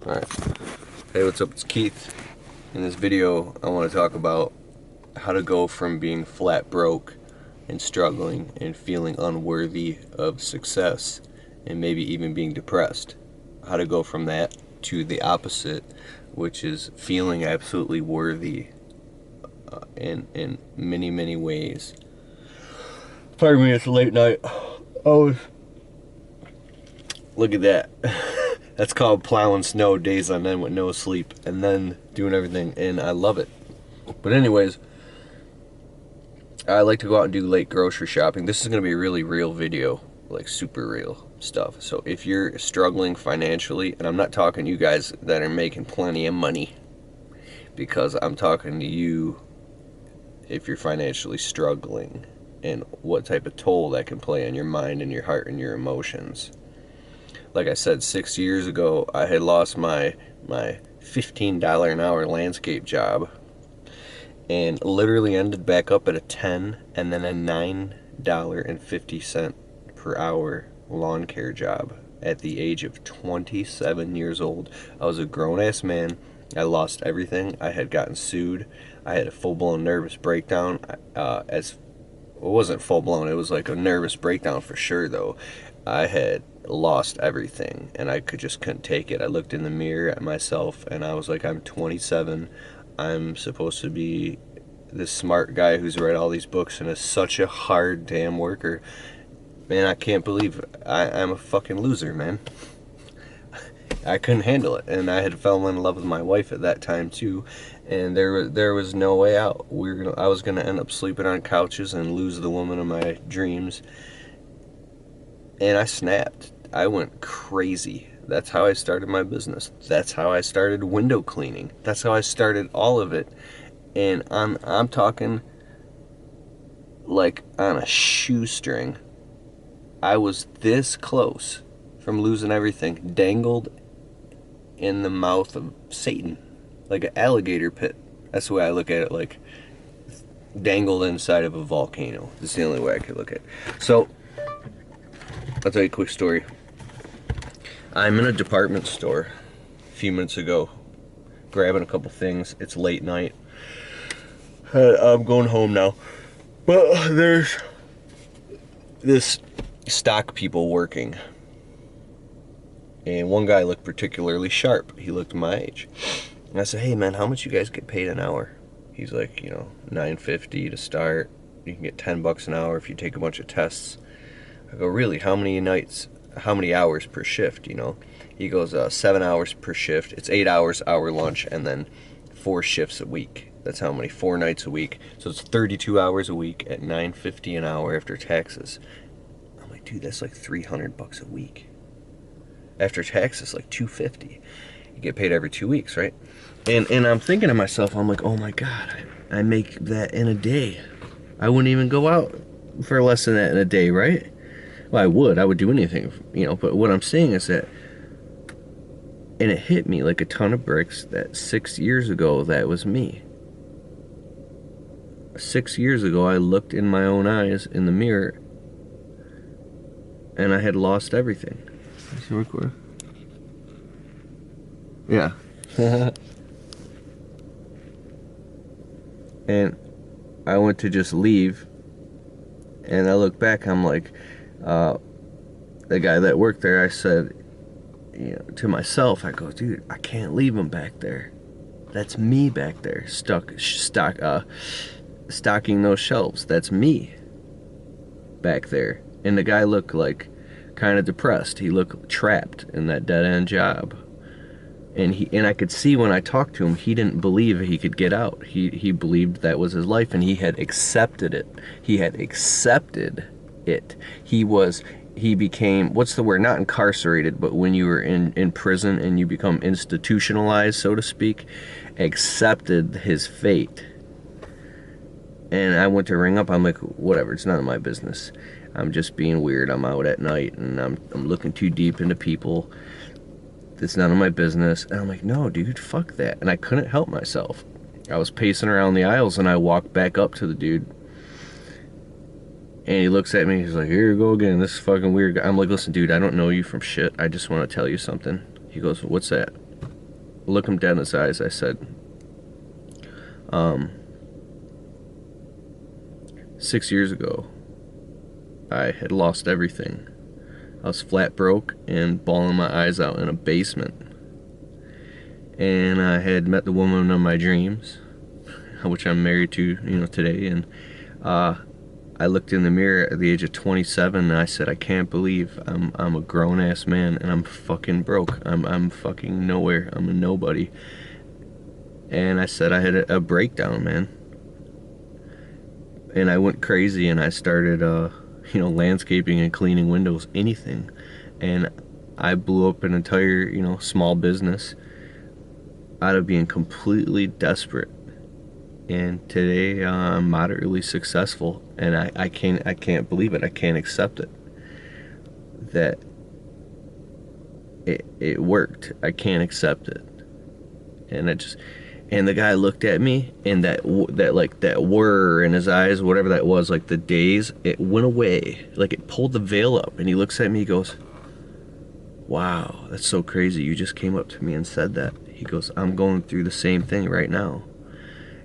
Alright. Hey, what's up? It's Keith. In this video, I want to talk about how to go from being flat broke and struggling and feeling unworthy of success and maybe even being depressed. How to go from that to the opposite, which is feeling absolutely worthy in many, many ways. Pardon me, it's late night. Oh, look at that. That's called plowing snow days on end with no sleep and then doing everything, and I love it. But anyways, I like to go out and do late grocery shopping. This is going to be a really real video, like super real stuff. So if you're struggling financially, and I'm not talking to you guys that are making plenty of money, because I'm talking to you if you're financially struggling and what type of toll that can play on your mind and your heart and your emotions. Like I said, 6 years ago, I had lost my $15 an hour landscape job and literally ended back up at a 10 and then a $9.50 per hour lawn care job at the age of 27 years old. I was a grown-ass man. I lost everything. I had gotten sued. I had a full-blown nervous breakdown. It wasn't full-blown. It was like a nervous breakdown for sure, though. I had lost everything, and I just couldn't take it. I looked in the mirror at myself, and I was like, I'm 27. I'm supposed to be this smart guy who's read all these books and is such a hard damn worker. Man, I can't believe I'm a fucking loser, man. I couldn't handle it, and I had fallen in love with my wife at that time too, and there was no way out. I was gonna end up sleeping on couches and lose the woman of my dreams, and I snapped. I went crazy. That's how I started my business. That's how I started window cleaning. That's how I started all of it, and I'm talking like on a shoestring. I was this close from losing everything, dangled in the mouth of Satan, like an alligator pit. That's the way I look at it, like dangled inside of a volcano. That's the only way I could look at it. So, I'll tell you a quick story. I'm in a department store a few minutes ago, grabbing a couple things. It's late night. I'm going home now. But there's this stock people working. And one guy looked particularly sharp. He looked my age. And I said, hey man, how much you guys get paid an hour? He's like, $9.50 to start. You can get $10 an hour if you take a bunch of tests. I go, really? How many hours per shift, He goes, 7 hours per shift. It's 8 hours, hour lunch, and then 4 shifts a week. That's how many, 4 nights a week. So it's 32 hours a week at $9.50 an hour after taxes. I'm like, dude, that's like $300 a week. After taxes, like $250. You get paid every 2 weeks, right? And I'm thinking to myself, I'm like, oh my God, I make that in a day. I wouldn't even go out for less than that in a day, right? Well, I would do anything, but what I'm saying is that, and it hit me like a ton of bricks that 6 years ago, that was me. 6 years ago, I looked in my own eyes in the mirror, and I had lost everything. Is it recording? Yeah. And I went to just leave, and I look back, I'm like, the guy that worked there, I said, to myself, I go, dude, I can't leave him back there. That's me back there, stocking those shelves. That's me back there. And the guy looked like kind of depressed. He looked trapped in that dead-end job. And I could see when I talked to him, he didn't believe he could get out. He believed that was his life, and he had accepted it. He had accepted it. He became, what's the word, not incarcerated, but when you were in prison and you become institutionalized, so to speak, accepted his fate. And I went to ring up, I'm like, whatever, it's none of my business. I'm just being weird. I'm out at night and I'm looking too deep into people. It's none of my business. And I'm like, no, dude, fuck that. And I couldn't help myself. I was pacing around the aisles and I walked back up to the dude. And he looks at me, he's like, here you go again, this is fucking weird guy. I'm like, listen, dude, I don't know you from shit. I just want to tell you something. He goes, what's that? look him dead in his eyes. I said, 6 years ago, I had lost everything. I was flat broke and bawling my eyes out in a basement. And I had met the woman of my dreams, which I'm married to, today. And I looked in the mirror at the age of 27 and I said, I can't believe I'm a grown ass man and I'm fucking broke. I'm fucking nowhere. I'm a nobody. And I said I had a breakdown, man. And I went crazy and I started, landscaping and cleaning windows, anything. And I blew up an entire, small business out of being completely desperate. And today I'm moderately successful, and I can't believe it. I can't accept it. That it worked. I can't accept it. And the guy looked at me, and that whir in his eyes, whatever that was, like the daze, it went away. Like it pulled the veil up, and he looks at me, he goes, wow, that's so crazy. You just came up to me and said that. He goes, I'm going through the same thing right now.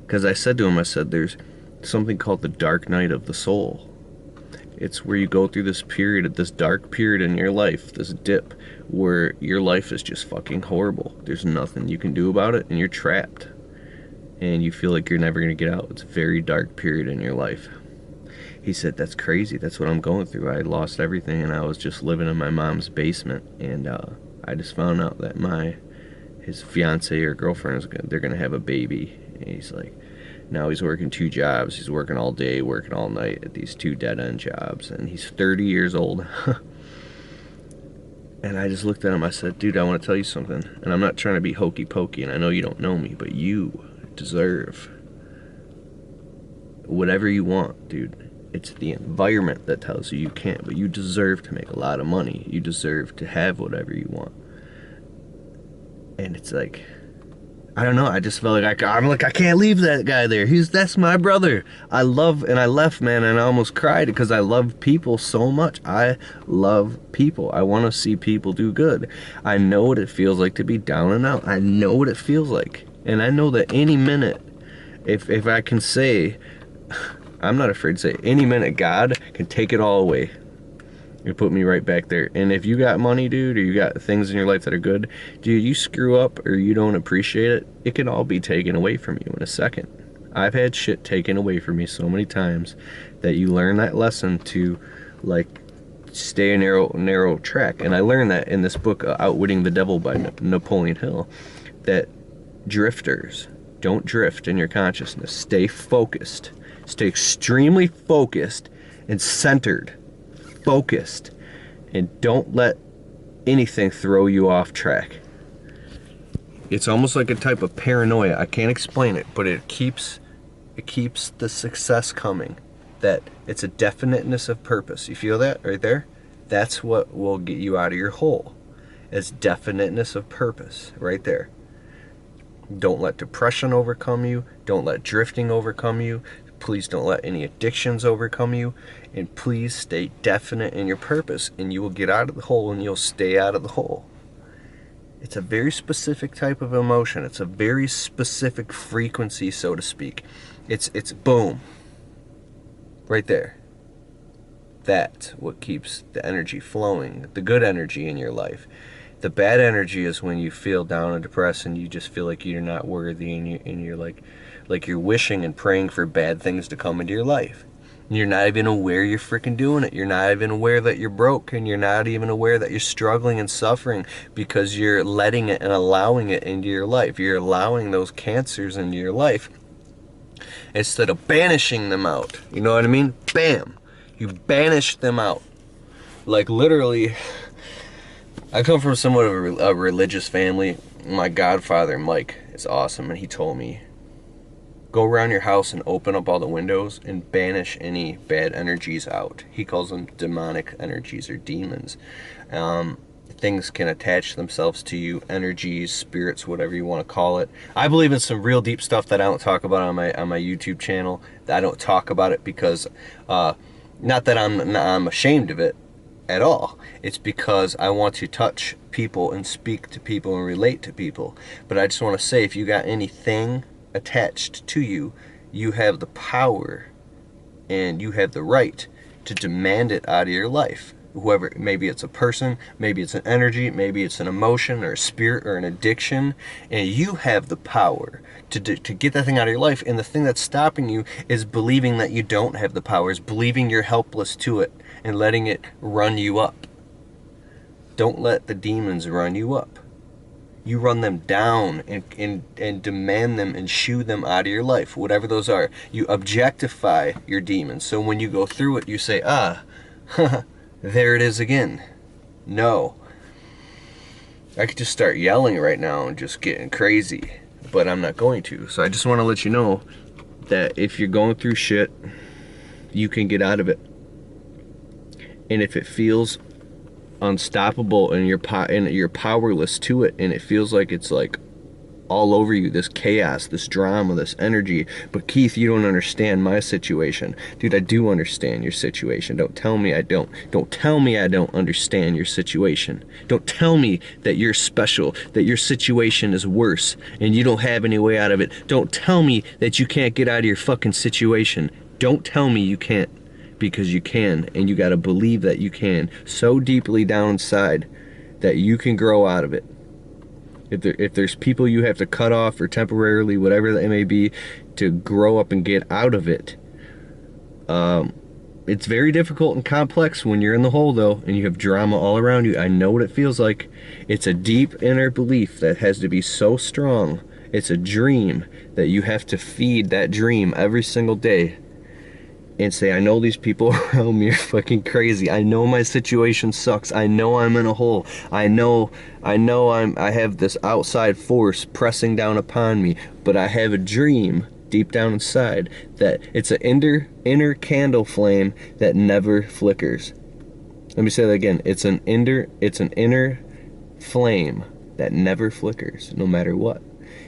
Because I said to him, there's something called the dark night of the soul. It's where you go through this dark period in your life, this dip, where your life is just fucking horrible. There's nothing you can do about it, and you're trapped. And you feel like you're never going to get out. It's a very dark period in your life. He said, that's crazy. That's what I'm going through. I lost everything, and I was just living in my mom's basement. And I just found out that his fiance or girlfriend, they're going to have a baby. And he's like, now he's working 2 jobs. He's working all day, working all night at these 2 dead-end jobs. And he's 30 years old. And I just looked at him. I said, dude, I want to tell you something. And I'm not trying to be hokey pokey, and I know you don't know me, but you deserve whatever you want, dude. It's the environment that tells you you can't, but you deserve to make a lot of money. You deserve to have whatever you want. And it's like, I don't know, I just felt like I can't leave that guy there. That's my brother. I left, man, and I almost cried because I love people so much. I love people. I want to see people do good. I know what it feels like to be down and out. I know what it feels like. And I know that any minute, if I can say, I'm not afraid to say, any minute God can take it all away and put me right back there. And if you got money, dude, or you got things in your life that are good, dude, you screw up or you don't appreciate it, it can all be taken away from you in a second. I've had shit taken away from me so many times that you learn that lesson to, like, stay a narrow track. And I learned that in this book, Outwitting the Devil by Napoleon Hill, that drifters don't drift in your consciousness. Stay focused. Stay extremely focused and centered. Focused. And don't let anything throw you off track. It's almost like a type of paranoia. I can't explain it, but it keeps the success coming. That it's a definiteness of purpose. You feel that right there? That's what will get you out of your hole. It's definiteness of purpose right there. Don't let depression overcome you. Don't let drifting overcome you. Please don't let any addictions overcome you. And please stay definite in your purpose, and you will get out of the hole and you'll stay out of the hole. It's a very specific type of emotion. It's a very specific frequency, so to speak. It's boom. Right there. That's what keeps the energy flowing, the good energy in your life. The bad energy is when you feel down and depressed and you just feel like you're not worthy, and you're like you're wishing and praying for bad things to come into your life. And you're not even aware you're freaking doing it. You're not even aware that you're broke, and you're not even aware that you're struggling and suffering because you're letting it and allowing it into your life. You're allowing those cancers into your life instead of banishing them out. You know what I mean? Bam! You banish them out. Like literally, I come from somewhat of a religious family. My godfather, Mike, is awesome, and he told me, go around your house and open up all the windows and banish any bad energies out. He calls them demonic energies or demons. Things can attach themselves to you, energies, spirits, whatever you want to call it. I believe in some real deep stuff that I don't talk about on my YouTube channel. I don't talk about it because, not that I'm ashamed of it at all. It's because I want to touch people and speak to people and relate to people. But I just want to say, if you got anything attached to you, you have the power and you have the right to demand it out of your life. Whoever, maybe it's a person, maybe it's an energy, maybe it's an emotion or a spirit or an addiction, and you have the power to get that thing out of your life. And the thing that's stopping you is believing that you don't have the powers, believing you're helpless to it, and letting it run you up. Don't let the demons run you up. You run them down and demand them and shoo them out of your life, whatever those are. You objectify your demons. So when you go through it, you say, there it is again. No. I could just start yelling right now and just getting crazy, but I'm not going to. So I just want to let you know that if you're going through shit, you can get out of it. And if it feels unstoppable and you're powerless to it, and it feels like it's like all over you, this chaos, this drama, this energy. But Keith, you don't understand my situation. Dude, I do understand your situation. Don't tell me I don't. Don't tell me I don't understand your situation. Don't tell me that you're special, that your situation is worse and you don't have any way out of it. Don't tell me that you can't get out of your fucking situation. Don't tell me you can't, because you can, and you gotta believe that you can so deeply down inside that you can grow out of it. If there's people you have to cut off or temporarily, whatever that may be, to grow up and get out of it, it's very difficult and complex when you're in the hole, though, and you have drama all around you. I know what it feels like. It's a deep inner belief that has to be so strong. It's a dream that you have to feed that dream every single day and say, I know these people around me are fucking crazy. I know my situation sucks. I know I'm in a hole. I know I have this outside force pressing down upon me, but I have a dream deep down inside that it's an inner candle flame that never flickers. Let me say that again. It's an inner flame that never flickers, no matter what.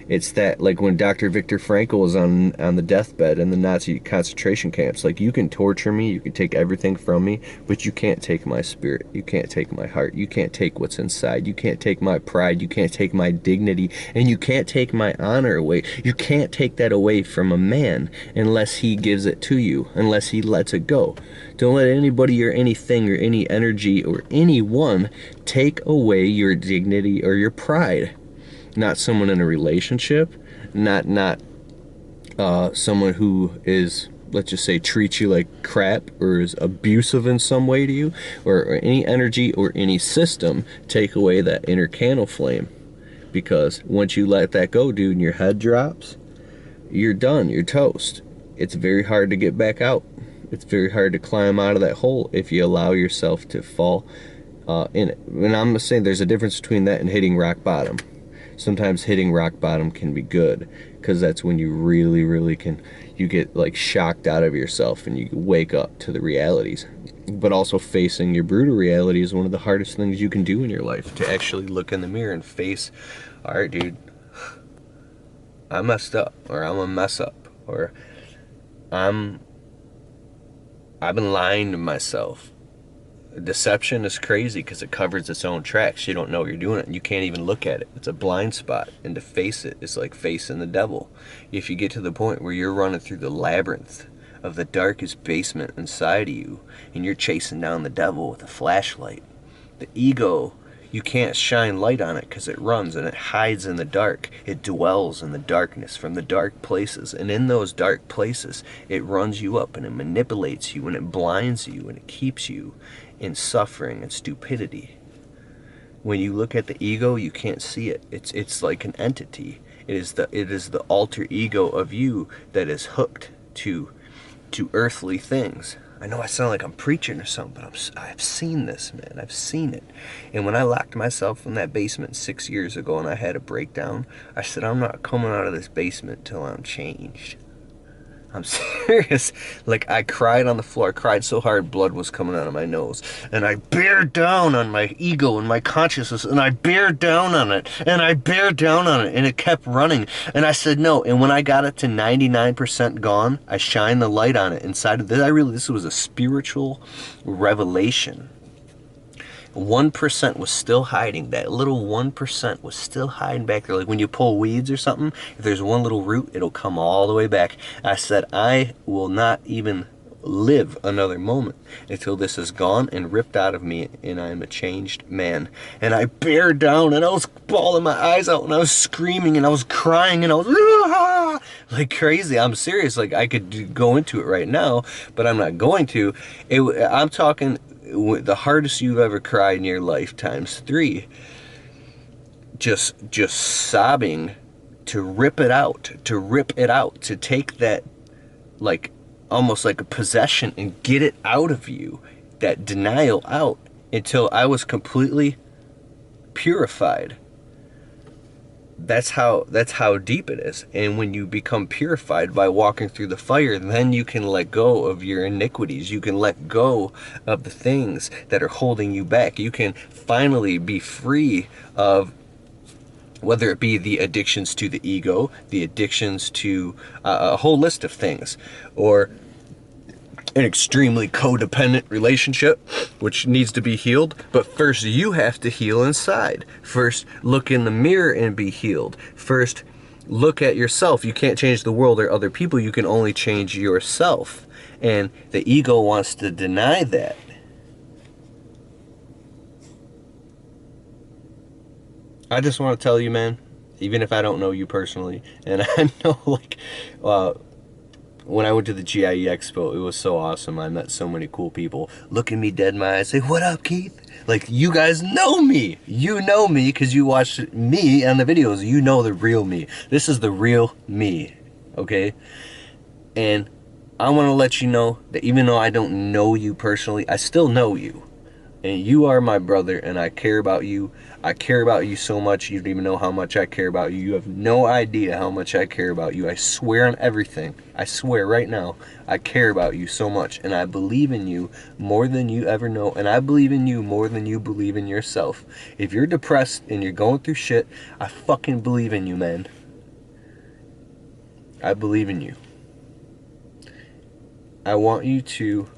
It's that, like when Dr. Viktor Frankl was on the deathbed in the Nazi concentration camps, like, you can torture me, you can take everything from me, but you can't take my spirit, you can't take my heart, you can't take what's inside, you can't take my pride, you can't take my dignity, and you can't take my honor away. You can't take that away from a man unless he gives it to you, unless he lets it go. Don't let anybody or anything or any energy or anyone take away your dignity or your pride. Not someone in a relationship, not someone who is, let's just say, treats you like crap or is abusive in some way to you, or any energy or any system take away that inner candle flame. Because once you let that go, dude, and your head drops, you're done, you're toast. It's very hard to get back out. It's very hard to climb out of that hole if you allow yourself to fall in it. And I'm saying there's a difference between that and hitting rock bottom. Sometimes hitting rock bottom can be good, because that's when you really you get like shocked out of yourself and you wake up to the realities. But also facing your brutal reality is one of the hardest things you can do in your life, to actually look in the mirror and face, all right, dude, I messed up, or I'm a mess up, or I've been lying to myself. Deception is crazy because it covers its own tracks. You don't know you're doing it, and you can't even look at it. It's a blind spot, and to face it is like facing the devil. If you get to the point where you're running through the labyrinth of the darkest basement inside of you, and you're chasing down the devil with a flashlight, the ego, you can't shine light on it because it runs and it hides in the dark. It dwells in the darkness from the dark places, and in those dark places it runs you up and it manipulates you and it blinds you and it keeps you in suffering and stupidity. When you look at the ego, you can't see it. It's like an entity. It is the alter ego of you that is hooked to earthly things. I know I sound like I'm preaching or something, but I've seen this, man. I've seen it. And when I locked myself in that basement 6 years ago and I had a breakdown, I said, I'm not coming out of this basement till I'm changed. I'm serious. Like, I cried on the floor. I cried so hard blood was coming out of my nose. And I bared down on my ego and my consciousness. And I bared down on it. And I bared down on it. And it kept running. And I said no. And when I got it to 99% gone, I shined the light on it inside of this. This was a spiritual revelation. 1% was still hiding. That little 1% was still hiding back there. Like when you pull weeds or something, if there's one little root, it'll come all the way back. I said, I will not even live another moment until this is gone and ripped out of me and I am a changed man. And I bared down and I was bawling my eyes out and I was screaming and I was crying and I was ah! Like crazy. I'm serious. Like I could go into it right now, but I'm not going to. I'm talking the hardest you've ever cried in your life times 3. Just sobbing to rip it out, to take that, like, almost like a possession and get it out of you, that denial out, until I was completely purified. That's how deep it is. And when you become purified by walking through the fire, then you can let go of your iniquities. You can let go of the things that are holding you back. You can finally be free of, whether it be the addictions to the ego, the addictions to a whole list of things, or an extremely codependent relationship, which needs to be healed. But first, you have to heal inside. First, look in the mirror and be healed. First, look at yourself. You can't change the world or other people. You can only change yourself. And the ego wants to deny that. I just want to tell you, man, even if I don't know you personally, and I know, like, when I went to the GIE Expo, it was so awesome. I met so many cool people. Look at me dead in my eyes, say, "What up, Keith?" Like, you guys know me. You know me because you watched me on the videos. You know the real me. This is the real me, okay? And I want to let you know that even though I don't know you personally, I still know you. And you are my brother, and I care about you. I care about you so much, you don't even know how much I care about you. You have no idea how much I care about you. I swear on everything. I swear right now, I care about you so much. And I believe in you more than you ever know. And I believe in you more than you believe in yourself. If you're depressed and you're going through shit, I fucking believe in you, man. I believe in you. I want you to...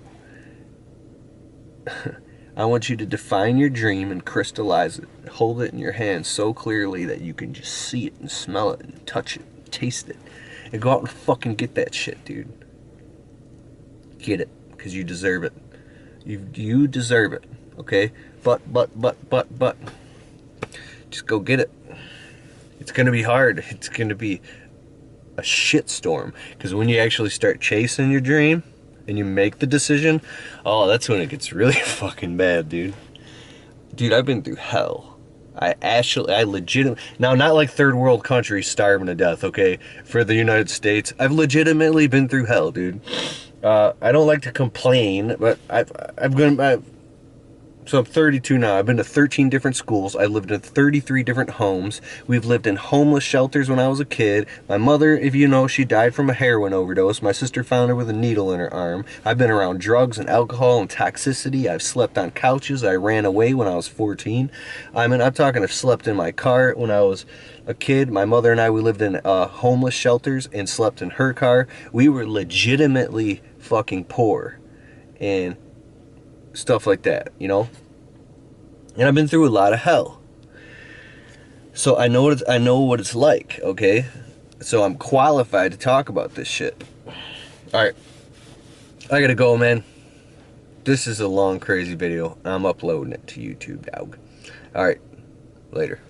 I want you to define your dream and crystallize it. Hold it in your hand so clearly that you can just see it and smell it and touch it, and taste it. And go out and fucking get that shit, dude. Get it, because you deserve it. You deserve it, okay? But. Just go get it. It's going to be hard. It's going to be a shitstorm. Because when you actually start chasing your dream, and you make the decision, oh, that's when it gets really fucking bad, dude. Dude, I've been through hell. I legitimately, now not like third world countries starving to death, okay? For the United States, I've legitimately been through hell, dude. I don't like to complain, but so I'm 32 now. I've been to 13 different schools. I lived in 33 different homes. We've lived in homeless shelters when I was a kid. My mother, if you know, she died from a heroin overdose. My sister found her with a needle in her arm. I've been around drugs and alcohol and toxicity. I've slept on couches. I ran away when I was 14. I mean, I'm talking, I've slept in my car when I was a kid. My mother and I, we lived in homeless shelters and slept in her car. We were legitimately fucking poor. And stuff like that, you know. And I've been through a lot of hell, so I know what it's like, okay? So I'm qualified to talk about this shit. All right, I gotta go, man. This is a long, crazy video. I'm uploading it to YouTube, dog. All right, later.